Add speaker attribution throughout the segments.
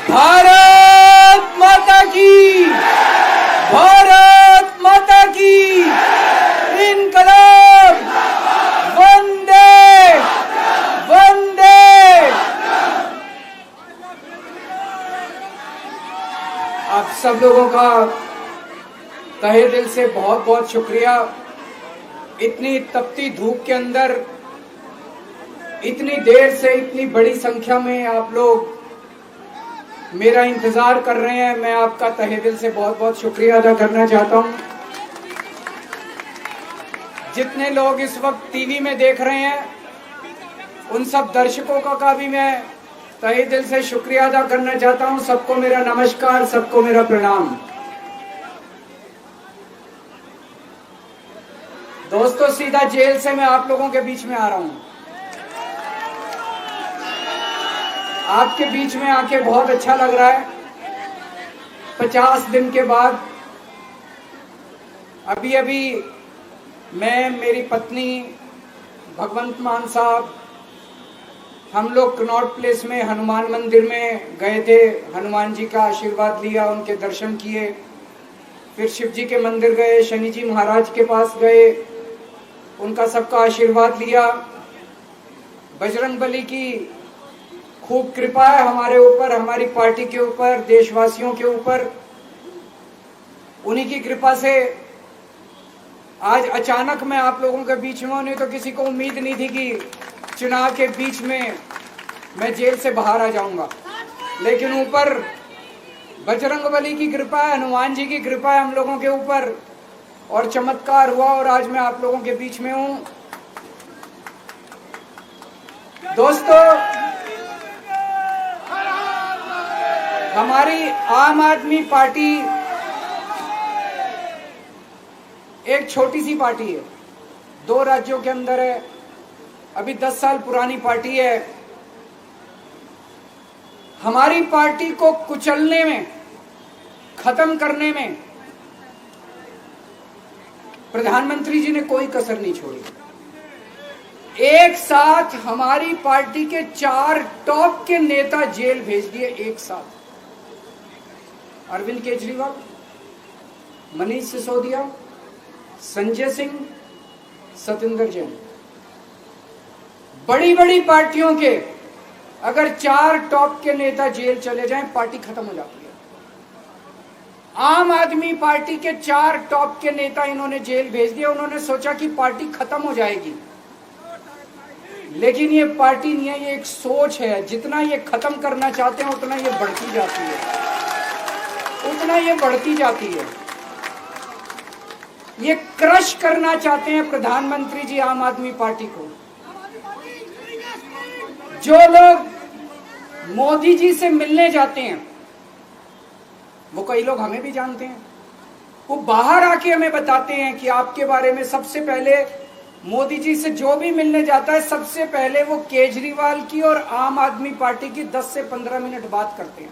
Speaker 1: भारत माता की, भारत माता की, इनकलाब, वंदे वंदे। आप सब लोगों का तहे दिल से बहुत बहुत शुक्रिया। इतनी तपती धूप के अंदर इतनी देर से इतनी बड़ी संख्या में आप लोग मेरा इंतजार कर रहे हैं। मैं आपका तहे दिल से बहुत बहुत शुक्रिया अदा करना चाहता हूं। जितने लोग इस वक्त टीवी में देख रहे हैं उन सब दर्शकों का भी मैं तहे दिल से शुक्रिया अदा करना चाहता हूं। सबको मेरा नमस्कार, सबको मेरा प्रणाम। दोस्तों, सीधा जेल से मैं आप लोगों के बीच में आ रहा हूं। आपके बीच में आके बहुत अच्छा लग रहा है। 50 दिन के बाद अभी अभी मैं, मेरी पत्नी, भगवंत मान साहब, हम लोग कनॉट प्लेस में हनुमान मंदिर में गए थे। हनुमान जी का आशीर्वाद लिया, उनके दर्शन किए। फिर शिव जी के मंदिर गए, शनि जी महाराज के पास गए, उनका सबका आशीर्वाद लिया। बजरंग बली की खूब कृपा है हमारे ऊपर, हमारी पार्टी के ऊपर, देशवासियों के ऊपर। उन्हीं की कृपा से आज अचानक मैं आप लोगों के बीच में हूं। नहीं तो किसी को उम्मीद नहीं थी कि चुनाव के बीच में मैं जेल से बाहर आ जाऊंगा। लेकिन ऊपर बजरंग बली की कृपा है, हनुमान जी की कृपा है हम लोगों के ऊपर, और चमत्कार हुआ और आज मैं आप लोगों के बीच में हूं। दोस्तों, हमारी आम आदमी पार्टी एक छोटी सी पार्टी है, 2 राज्यों के अंदर है, अभी 10 साल पुरानी पार्टी है। हमारी पार्टी को कुचलने में, खत्म करने में प्रधानमंत्री जी ने कोई कसर नहीं छोड़ी। एक साथ हमारी पार्टी के 4 टॉप के नेता जेल भेज दिए एक साथ। अरविंद केजरीवाल, मनीष सिसोदिया, संजय सिंह, सतिंदर जैन। बड़ी बड़ी पार्टियों के अगर 4 टॉप के नेता जेल चले जाएं, पार्टी खत्म हो जाती है। आम आदमी पार्टी के 4 टॉप के नेता इन्होंने जेल भेज दिया। उन्होंने सोचा कि पार्टी खत्म हो जाएगी, लेकिन ये पार्टी नहीं है, ये एक सोच है। जितना ये खत्म करना चाहते हैं उतना ये बढ़ती जाती है, उतना ये बढ़ती जाती है। ये क्रश करना चाहते हैं प्रधानमंत्री जी आम आदमी पार्टी को। जो लोग मोदी जी से मिलने जाते हैं, वो कई लोग हमें भी जानते हैं, वो बाहर आके हमें बताते हैं कि आपके बारे में सबसे पहले मोदी जी से जो भी मिलने जाता है, सबसे पहले वो केजरीवाल की और आम आदमी पार्टी की 10 से 15 मिनट बात करते हैं।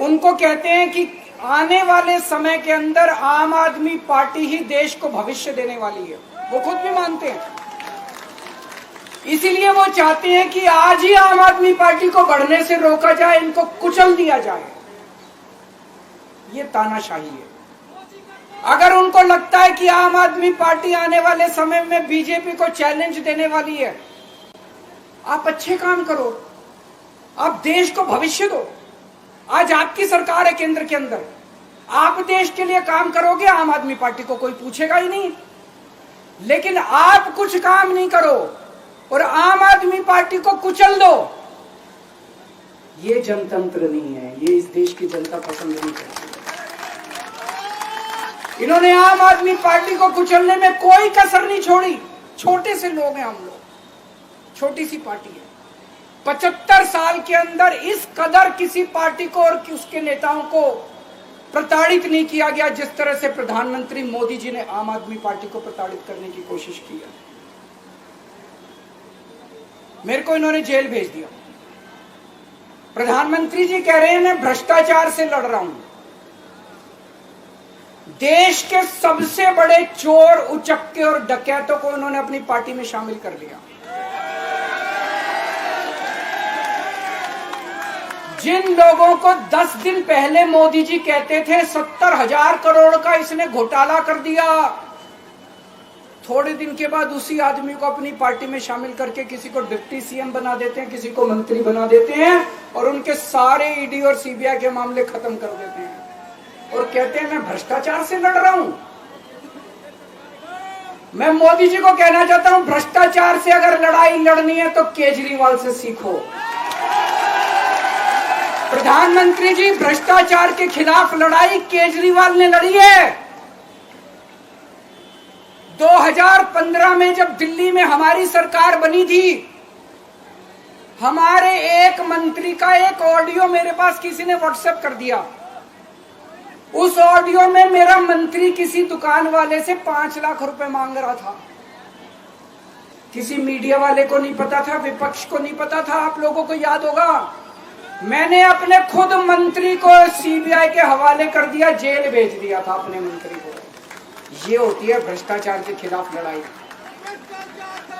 Speaker 1: उनको कहते हैं कि आने वाले समय के अंदर आम आदमी पार्टी ही देश को भविष्य देने वाली है। वो खुद भी मानते हैं। इसीलिए वो चाहते हैं कि आज ही आम आदमी पार्टी को बढ़ने से रोका जाए, इनको कुचल दिया जाए। ये तानाशाही है। अगर उनको लगता है कि आम आदमी पार्टी आने वाले समय में बीजेपी को चैलेंज देने वाली है, आप अच्छे काम करो, आप देश को भविष्य दो। आज आपकी सरकार है केंद्र के अंदर, आप देश के लिए काम करोगे, आम आदमी पार्टी को कोई पूछेगा ही नहीं। लेकिन आप कुछ काम नहीं करो और आम आदमी पार्टी को कुचल दो, ये जनतंत्र नहीं है, ये इस देश की जनता पसंद नहीं करती। इन्होंने आम आदमी पार्टी को कुचलने में कोई कसर नहीं छोड़ी। छोटे से लोग हैं हम लोग, छोटी सी पार्टी है। 75 साल के अंदर इस कदर किसी पार्टी को और उसके नेताओं को प्रताड़ित नहीं किया गया जिस तरह से प्रधानमंत्री मोदी जी ने आम आदमी पार्टी को प्रताड़ित करने की कोशिश की है। मेरे को इन्होंने जेल भेज दिया। प्रधानमंत्री जी कह रहे हैं मैं भ्रष्टाचार से लड़ रहा हूं। देश के सबसे बड़े चोर, उचक्के और डकैतों को उन्होंने अपनी पार्टी में शामिल कर लिया। जिन लोगों को 10 दिन पहले मोदी जी कहते थे 70,000 करोड़ का इसने घोटाला कर दिया, थोड़े दिन के बाद उसी आदमी को अपनी पार्टी में शामिल करके किसी को डिप्टी सीएम बना देते हैं, किसी को मंत्री बना देते हैं और उनके सारे ईडी और सीबीआई के मामले खत्म कर देते हैं और कहते हैं मैं भ्रष्टाचार से लड़ रहा हूं। मैं मोदी जी को कहना चाहता हूं, भ्रष्टाचार से अगर लड़ाई लड़नी है तो केजरीवाल से सीखो। प्रधानमंत्री जी, भ्रष्टाचार के खिलाफ लड़ाई केजरीवाल ने लड़ी है। 2015 में जब दिल्ली में हमारी सरकार बनी थी, हमारे एक मंत्री का एक ऑडियो मेरे पास किसी ने व्हाट्सएप कर दिया। उस ऑडियो में मेरा मंत्री किसी दुकान वाले से 5 लाख रुपए मांग रहा था। किसी मीडिया वाले को नहीं पता था, विपक्ष को नहीं पता था। आप लोगों को याद होगा, मैंने अपने खुद मंत्री को सीबीआई के हवाले कर दिया, जेल भेज दिया था अपने मंत्री को। ये होती है भ्रष्टाचार के खिलाफ लड़ाई।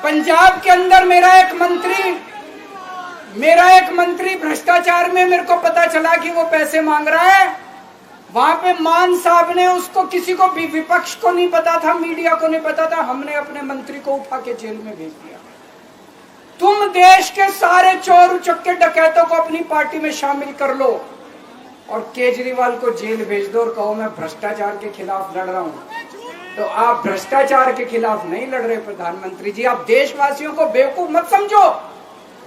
Speaker 1: पंजाब के अंदर मेरा एक मंत्री भ्रष्टाचार में, मेरे को पता चला कि वो पैसे मांग रहा है। वहां पे मान साहब ने उसको, किसी को भी, विपक्ष को नहीं पता था, मीडिया को नहीं पता था, हमने अपने मंत्री को उठा के जेल में भेज दिया। तुम देश के सारे चोर उचक्के डकैतों को अपनी पार्टी में शामिल कर लो और केजरीवाल को जेल भेज दो और कहो मैं भ्रष्टाचार के खिलाफ लड़ रहा हूं। तो आप भ्रष्टाचार के खिलाफ नहीं लड़ रहे प्रधानमंत्री जी। आप देशवासियों को बेवकूफ मत समझो।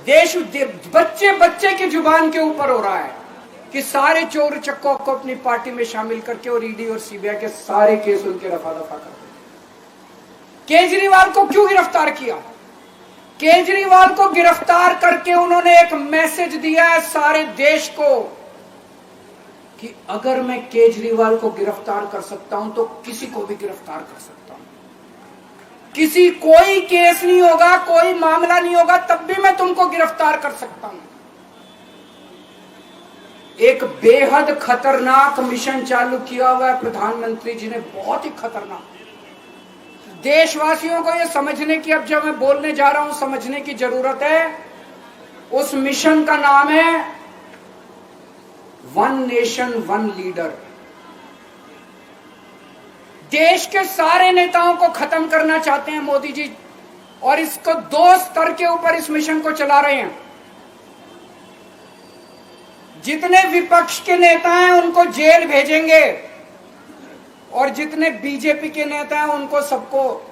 Speaker 1: देश बच्चे बच्चे की जुबान के ऊपर हो रहा है कि सारे चोर चक्कों को अपनी पार्टी में शामिल करके और ईडी और सीबीआई के सारे केस उनके रफा दफा कर। केजरीवाल को क्यों गिरफ्तार किया? केजरीवाल को गिरफ्तार करके उन्होंने एक मैसेज दिया है सारे देश को कि अगर मैं केजरीवाल को गिरफ्तार कर सकता हूं तो किसी को भी गिरफ्तार कर सकता हूं। कोई केस नहीं होगा, कोई मामला नहीं होगा, तब भी मैं तुमको गिरफ्तार कर सकता हूं। एक बेहद खतरनाक मिशन चालू किया हुआ है प्रधानमंत्री जी ने, बहुत ही खतरनाक। देशवासियों को यह समझने की, अब जब मैं बोलने जा रहा हूं, समझने की जरूरत है। उस मिशन का नाम है वन नेशन वन लीडर। देश के सारे नेताओं को खत्म करना चाहते हैं मोदी जी और इसको 2 स्तर के ऊपर इस मिशन को चला रहे हैं। जितने विपक्ष के नेता हैं उनको जेल भेजेंगे और जितने बीजेपी के नेता हैं उनको सबको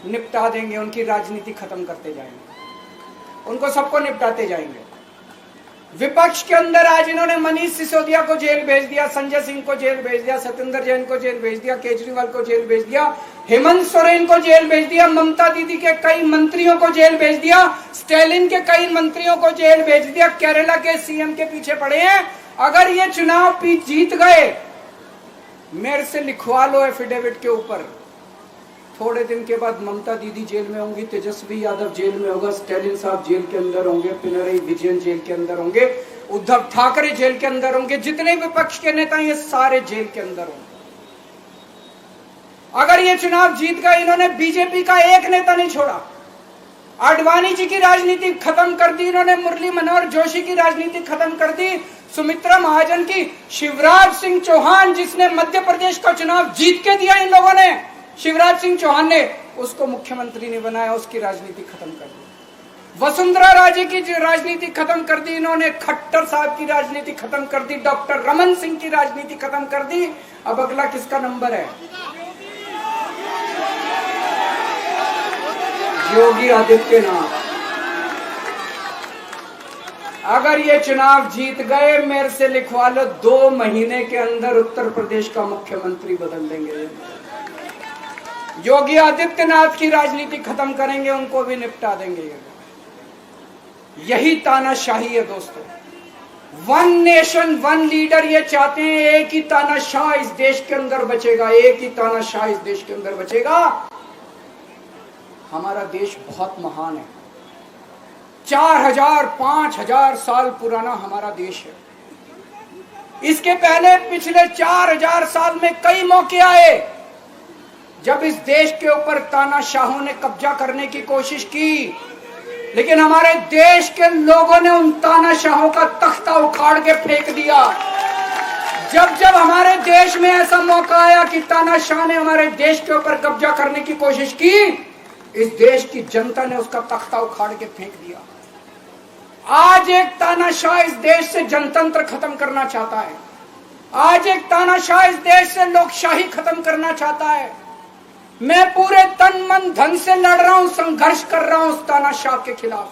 Speaker 1: निपटा देंगे, उनकी राजनीति खत्म करते जाएंगे, उनको सबको निपटाते जाएंगे। विपक्ष के अंदर आज इन्होंने मनीष सिसोदिया को जेल भेज दिया, संजय सिंह को जेल भेज दिया, सत्येंद्र जैन को जेल भेज दिया, केजरीवाल को जेल भेज दिया, हेमंत सोरेन को जेल भेज दिया, ममता दीदी के कई मंत्रियों को जेल भेज दिया, स्टैलिन के कई मंत्रियों को जेल भेज दिया, केरला के सीएम के पीछे पड़े हैं। अगर ये चुनाव जीत गए, मेरे से लिखवा लो एफिडेविट के ऊपर, थोड़े दिन के बाद ममता दीदी जेल में होंगी, तेजस्वी यादव जेल में होगा, स्टैलिन साहब जेल के अंदर होंगे, पिनरई विजयन जेल के अंदर होंगे, उद्धव ठाकरे जेल के अंदर होंगे, जितने विपक्ष के नेता ये सारे जेल के अंदर होंगे। अगर ये चुनाव जीत गए, इन्होंने बीजेपी का एक नेता नहीं छोड़ा। आडवाणी जी की राजनीति खत्म कर दी इन्होंने, मुरली मनोहर जोशी की राजनीति खत्म कर दी, सुमित्रा महाजन की, शिवराज सिंह चौहान जिसने मध्य प्रदेश का चुनाव जीत के दिया इन लोगों ने, शिवराज सिंह चौहान ने उसको मुख्यमंत्री नहीं बनाया, उसकी राजनीति खत्म कर दी। वसुंधरा राजे की राजनीति खत्म कर दी इन्होंने, खट्टर साहब की राजनीति खत्म कर दी, डॉक्टर रमन सिंह की राजनीति खत्म कर दी। अब अगला किसका नंबर है? योगी आदित्यनाथ। अगर ये चुनाव जीत गए, मेरे से लिखवा लो, 2 महीने के अंदर उत्तर प्रदेश का मुख्यमंत्री बदल देंगे। योगी आदित्यनाथ की राजनीति खत्म करेंगे, उनको भी निपटा देंगे। यही तानाशाही है दोस्तों। वन नेशन वन लीडर ये चाहते हैं, एक ही तानाशाह इस देश के अंदर बचेगा, एक ही तानाशाह इस देश के अंदर बचेगा। हमारा देश बहुत महान है, 4000 5000 साल पुराना हमारा देश है। इसके पहले पिछले 4000 साल में कई मौके आए जब इस देश के ऊपर तानाशाहों ने कब्जा करने की कोशिश की, लेकिन हमारे देश के लोगों ने उन तानाशाहों का तख्ता उखाड़ के फेंक दिया। जब जब हमारे देश में ऐसा मौका आया कि तानाशाह ने हमारे देश के ऊपर कब्जा करने की कोशिश की, इस देश की जनता ने उसका तख्ता उखाड़ के फेंक दिया। आज एक तानाशाह इस देश से जनतंत्र खत्म करना चाहता है। आज एक तानाशाह इस देश से लोकशाही खत्म करना चाहता है। मैं पूरे तन मन धन से लड़ रहा हूं, संघर्ष कर रहा हूं उस तानाशाह के खिलाफ।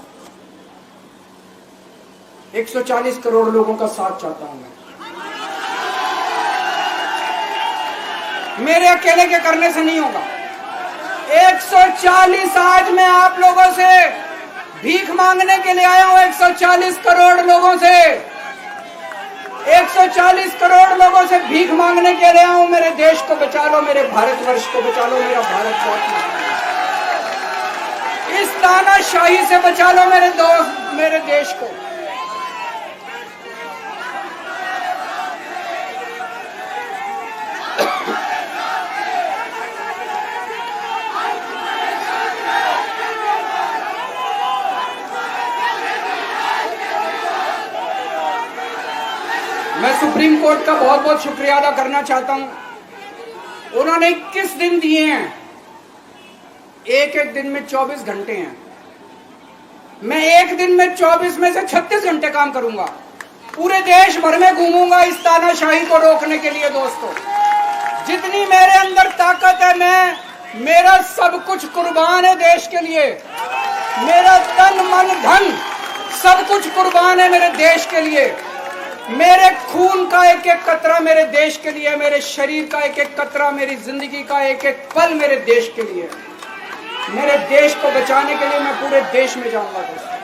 Speaker 1: 140 करोड़ लोगों का साथ चाहता हूं मैं। मेरे अकेले के करने से नहीं होगा। 140 आज मैं आप लोगों से भीख मांगने के लिए आया हूं। 140 करोड़ लोगों से 140 करोड़ लोगों से भीख मांगने के लिए आया हूं। मेरे देश को बचा लो, मेरे भारतवर्ष को बचा लो, मेरा भारत बहुत महान है। इस तानाशाही से बचा लो मेरे दोस्त, मेरे देश को। मैं सुप्रीम कोर्ट का बहुत बहुत शुक्रिया अदा करना चाहता हूं। उन्होंने 21 दिन दिए हैं, एक एक दिन में 24 घंटे हैं। मैं एक दिन में 24 में से 36 घंटे काम करूंगा। पूरे देश भर में घूमूंगा इस तानाशाही को रोकने के लिए। दोस्तों, जितनी मेरे अंदर ताकत है, मेरा सब कुछ कुर्बान है देश के लिए। मेरा तन मन धन सब कुछ कुर्बान है मेरे देश के लिए। मेरे खून का एक एक कतरा मेरे देश के लिए, मेरे शरीर का एक एक कतरा, मेरी जिंदगी का एक एक पल मेरे देश के लिए। मेरे देश को बचाने के लिए मैं पूरे देश में जाऊंगा। दोस्तों,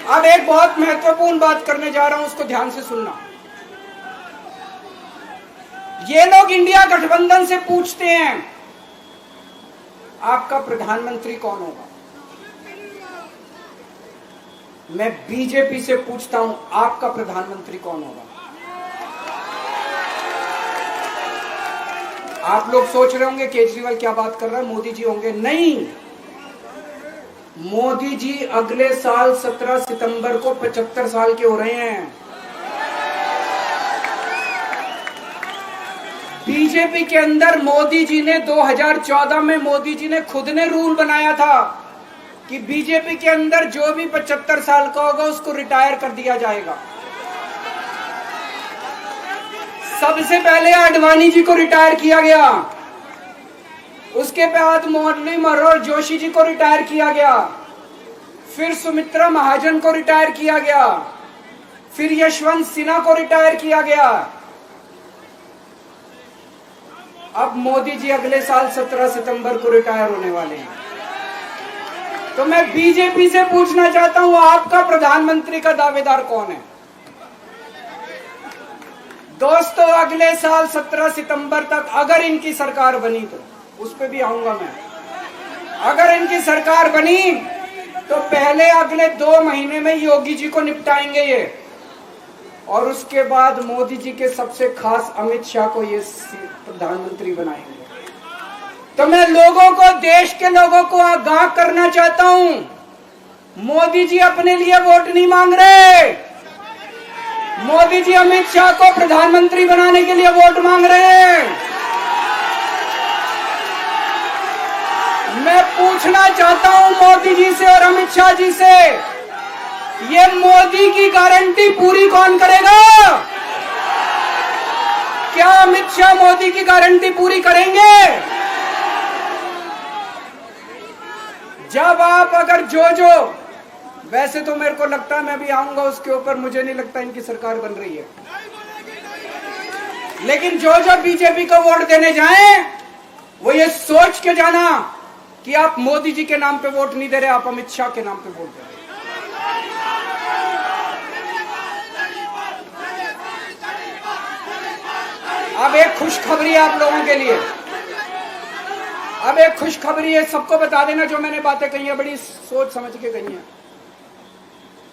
Speaker 1: अब एक बहुत महत्वपूर्ण बात करने जा रहा हूं, उसको ध्यान से सुनना। ये लोग इंडिया गठबंधन से पूछते हैं आपका प्रधानमंत्री कौन होगा। मैं बीजेपी से पूछता हूं आपका प्रधानमंत्री कौन होगा। आप लोग सोच रहे होंगे केजरीवाल क्या बात कर रहा है, मोदी जी होंगे। नहीं, मोदी जी अगले साल 17 सितंबर को 75 साल के हो रहे हैं। बीजेपी के अंदर मोदी जी ने 2014 में मोदी जी ने खुद ने रूल बनाया था कि बीजेपी के अंदर जो भी 75 साल का होगा उसको रिटायर कर दिया जाएगा। सबसे पहले आडवाणी जी को रिटायर किया गया, उसके बाद मुरली मनोहर जोशी जी को रिटायर किया गया, फिर सुमित्रा महाजन को रिटायर किया गया, फिर यशवंत सिन्हा को रिटायर किया गया। अब मोदी जी अगले साल 17 सितंबर को रिटायर होने वाले हैं। तो मैं बीजेपी से पूछना चाहता हूं आपका प्रधानमंत्री का दावेदार कौन है। दोस्तों, अगले साल 17 सितंबर तक अगर इनकी सरकार बनी तो उस पर भी आऊंगा मैं। अगर इनकी सरकार बनी तो पहले अगले 2 महीने में योगी जी को निपटाएंगे ये, और उसके बाद मोदी जी के सबसे खास अमित शाह को ये प्रधानमंत्री बनाएंगे। तो मैं लोगों को, देश के लोगों को आगाह करना चाहता हूं, मोदी जी अपने लिए वोट नहीं मांग रहे। मोदी जी अमित शाह को प्रधानमंत्री बनाने के लिए वोट मांग रहे हैं। मैं पूछना चाहता हूं मोदी जी से और अमित शाह जी से, ये मोदी की गारंटी पूरी कौन करेगा? क्या अमित शाह मोदी की गारंटी पूरी करेंगे? जब आप अगर जो वैसे तो मेरे को लगता है मैं भी आऊंगा उसके ऊपर, मुझे नहीं लगता इनकी सरकार बन रही है, लेकिन जो बीजेपी को वोट देने जाएं वो ये सोच के जाना कि आप मोदी जी के नाम पे वोट नहीं दे रहे, आप अमित शाह के नाम पे वोट दे रहे। अब एक खुशखबरी है आप लोगों के लिए, अब एक खुशखबरी है। सबको बता देना जो मैंने बातें कही है बड़ी सोच समझ के कही है।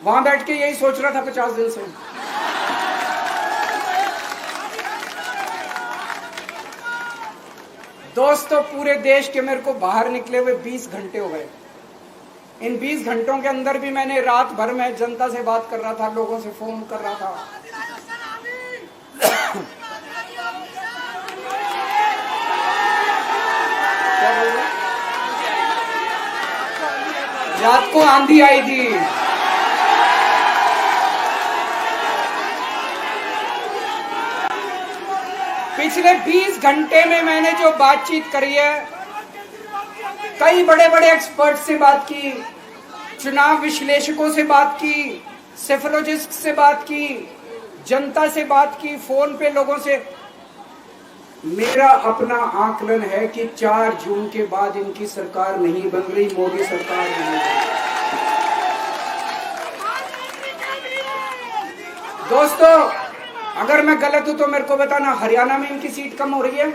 Speaker 1: वहां बैठ के यही सोच रहा था 50 दिन से। दोस्तों, पूरे देश के मेरे को बाहर निकले हुए 20 घंटे हो गए। इन 20 घंटों के अंदर भी मैंने रात भर में जनता से बात कर रहा था, लोगों से फोन कर रहा था। क्या बोल रहे? रात को आंधी आई थी। पिछले 20 घंटे में मैंने जो बातचीत करी है, कई बड़े बड़े एक्सपर्ट से बात की, चुनाव विश्लेषकों से बात की, सेफोलॉजिस्ट से बात की, जनता से बात की, फोन पे लोगों से। मेरा अपना आकलन है कि 4 जून के बाद इनकी सरकार नहीं बन रही, मोदी सरकार नहीं बन रही। दोस्तों, अगर मैं गलत हूं तो मेरे को बताना। हरियाणा में इनकी सीट कम हो रही है,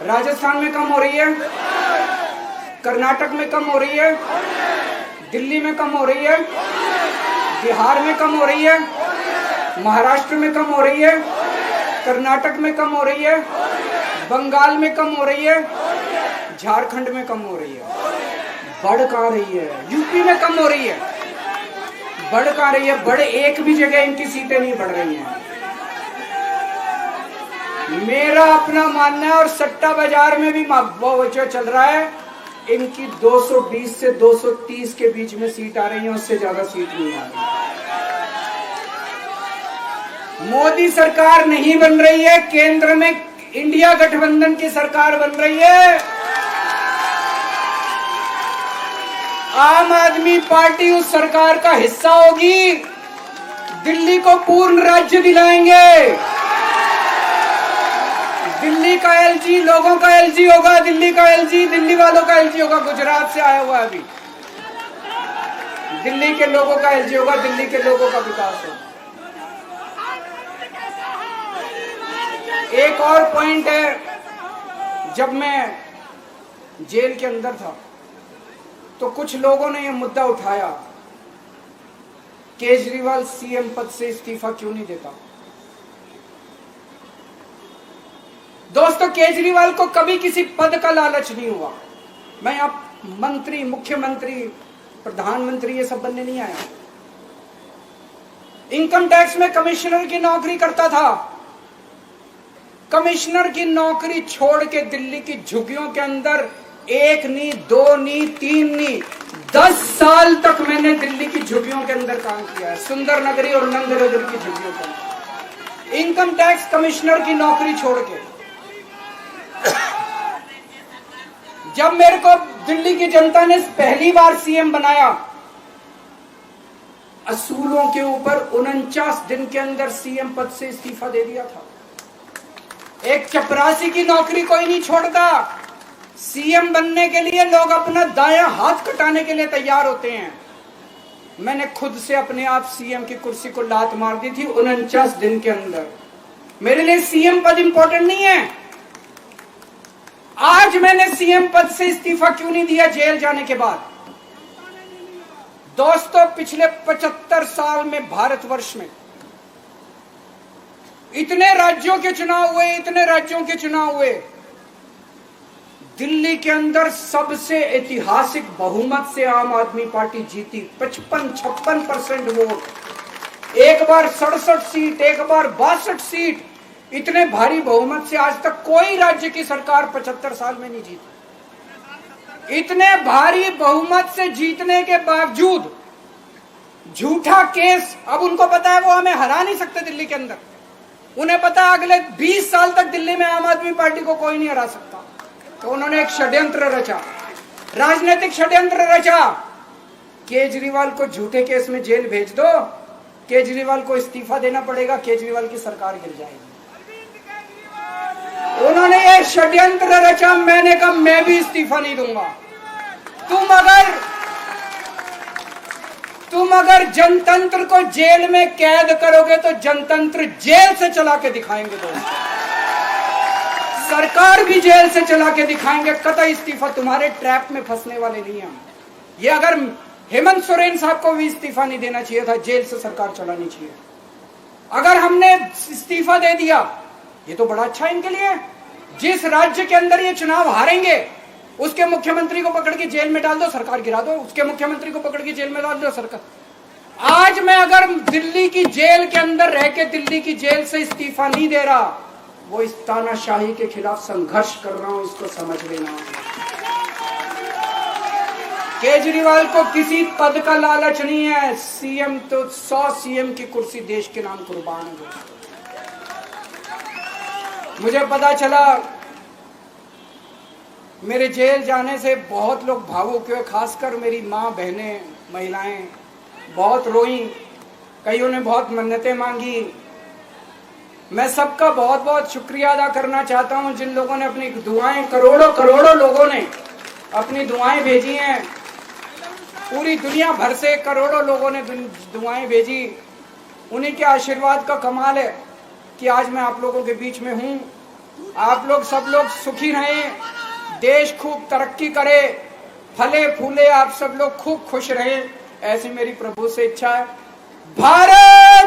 Speaker 1: राजस्थान में कम हो रही है, कर्नाटक में कम हो रही है, दिल्ली में कम हो रही है, बिहार में कम हो रही है, महाराष्ट्र में कम हो रही है, कर्नाटक में कम हो रही है, बंगाल में कम हो रही है, झारखंड में कम हो रही है। बढ़ कहां रही है? यूपी में कम हो रही है, बढ़ कहां रही है? बड़े एक भी जगह इनकी सीटें नहीं बढ़ रही हैं। मेरा अपना मानना है, और सट्टा बाजार में भी जो चल रहा है, इनकी 220 से 230 के बीच में सीट आ रही है, उससे ज्यादा सीट नहीं आ रही। मोदी सरकार नहीं बन रही है, केंद्र में इंडिया गठबंधन की सरकार बन रही है। आम आदमी पार्टी उस सरकार का हिस्सा होगी। दिल्ली को पूर्ण राज्य दिलाएंगे। दिल्ली का एलजी लोगों का एलजी होगा, दिल्ली का एलजी दिल्ली वालों का एलजी होगा। गुजरात से आया हुआ है अभी, दिल्ली के लोगों का एलजी होगा, दिल्ली के लोगों का विकास होगा। एक और पॉइंट है, जब मैं जेल के अंदर था तो कुछ लोगों ने यह मुद्दा उठाया, केजरीवाल सीएम पद से इस्तीफा क्यों नहीं देता। दोस्तों, केजरीवाल को कभी किसी पद का लालच नहीं हुआ। मैं अब मंत्री, मुख्यमंत्री, प्रधानमंत्री ये सब बनने नहीं आया। इनकम टैक्स में कमिश्नर की नौकरी करता था। कमिश्नर की नौकरी छोड़ के दिल्ली की झुग्गियों के अंदर 1 नहीं, 2 नहीं, 3 नहीं, 10 साल तक मैंने दिल्ली की झुग्गियों के अंदर काम किया है, सुंदर नगरी और नंद नगरी की झुग्गियों के अंदर, इनकम टैक्स कमिश्नर की नौकरी छोड़ के। जब मेरे को दिल्ली की जनता ने पहली बार सीएम बनाया, असूलों के ऊपर 49 दिन के अंदर सीएम पद से इस्तीफा दे दिया था। एक चपरासी की नौकरी कोई नहीं छोड़ता। सीएम बनने के लिए लोग अपना दायां हाथ कटाने के लिए तैयार होते हैं। मैंने खुद से अपने आप सीएम की कुर्सी को लात मार दी थी 49 दिन के अंदर। मेरे लिए सीएम पद इंपॉर्टेंट नहीं है। आज मैंने सीएम पद से इस्तीफा क्यों नहीं दिया जेल जाने के बाद? दोस्तों, पिछले 75 साल में भारतवर्ष में इतने राज्यों के चुनाव हुए, इतने राज्यों के चुनाव हुए, दिल्ली के अंदर सबसे ऐतिहासिक बहुमत से आम आदमी पार्टी जीती। 55-56% वोट, एक बार 67 सीट, एक बार 62 सीट। इतने भारी बहुमत से आज तक कोई राज्य की सरकार 75 साल में नहीं जीती। इतने भारी बहुमत से जीतने के बावजूद झूठा केस, अब उनको पता है वो हमें हरा नहीं सकते दिल्ली के अंदर। उन्हें पता है अगले 20 साल तक दिल्ली में आम आदमी पार्टी को कोई नहीं हरा सकता। तो उन्होंने एक षड्यंत्र रचा, राजनीतिक षड्यंत्र रचा। केजरीवाल को झूठे केस में जेल भेज दो, केजरीवाल को इस्तीफा देना पड़ेगा, केजरीवाल की सरकार गिर जाएगी। उन्होंने ये षड्यंत्र रचा। मैंने कहा मैं भी इस्तीफा नहीं दूंगा। तुम अगर जनतंत्र को जेल में कैद करोगे तो जनतंत्र जेल से चला के दिखाएंगे। दोस्तों, सरकार भी जेल से चला के दिखाएंगे। कतई इस्तीफा, तुम्हारे ट्रैप में फंसने वाले नहीं हम। ये अगर हेमंत सोरेन साहब को भी इस्तीफा नहीं देना चाहिए था, जेल से सरकार चलानी चाहिए। अगर हमने इस्तीफा दे दिया, ये तो बड़ा अच्छा इनके लिए। जिस राज्य के अंदर ये चुनाव हारेंगे उसके मुख्यमंत्री को पकड़ के जेल में डाल दो, सरकार गिरा दो। उसके मुख्यमंत्री को पकड़ के जेल में डाल दो, सरकार। आज मैं अगर दिल्ली की जेल के अंदर रह के दिल्ली की जेल से इस्तीफा नहीं दे रहा, वो इस तानाशाही के खिलाफ संघर्ष कर रहा हूं, इसको समझ लेना। केजरीवाल को किसी पद का लालच नहीं है। सीएम तो 100 सीएम की कुर्सी देश के नाम कुर्बान है। मुझे पता चला मेरे जेल जाने से बहुत लोग भावुक हुए, खासकर मेरी माँ, बहनें, महिलाएं बहुत रोई, कईयों ने बहुत मन्नतें मांगी। मैं सबका बहुत बहुत शुक्रिया अदा करना चाहता हूं जिन लोगों ने अपनी दुआएं, करोड़ों लोगों ने अपनी दुआएं भेजी हैं। पूरी दुनिया भर से करोड़ों लोगों ने दुआएं भेजी। उन्हीं के आशीर्वाद का कमाल है कि आज मैं आप लोगों के बीच में हूं। आप लोग सब लोग सुखी रहें, देश खूब तरक्की करे, फले फूले, आप सब लोग खूब खुश रहें, ऐसी मेरी प्रभु से इच्छा है। भारत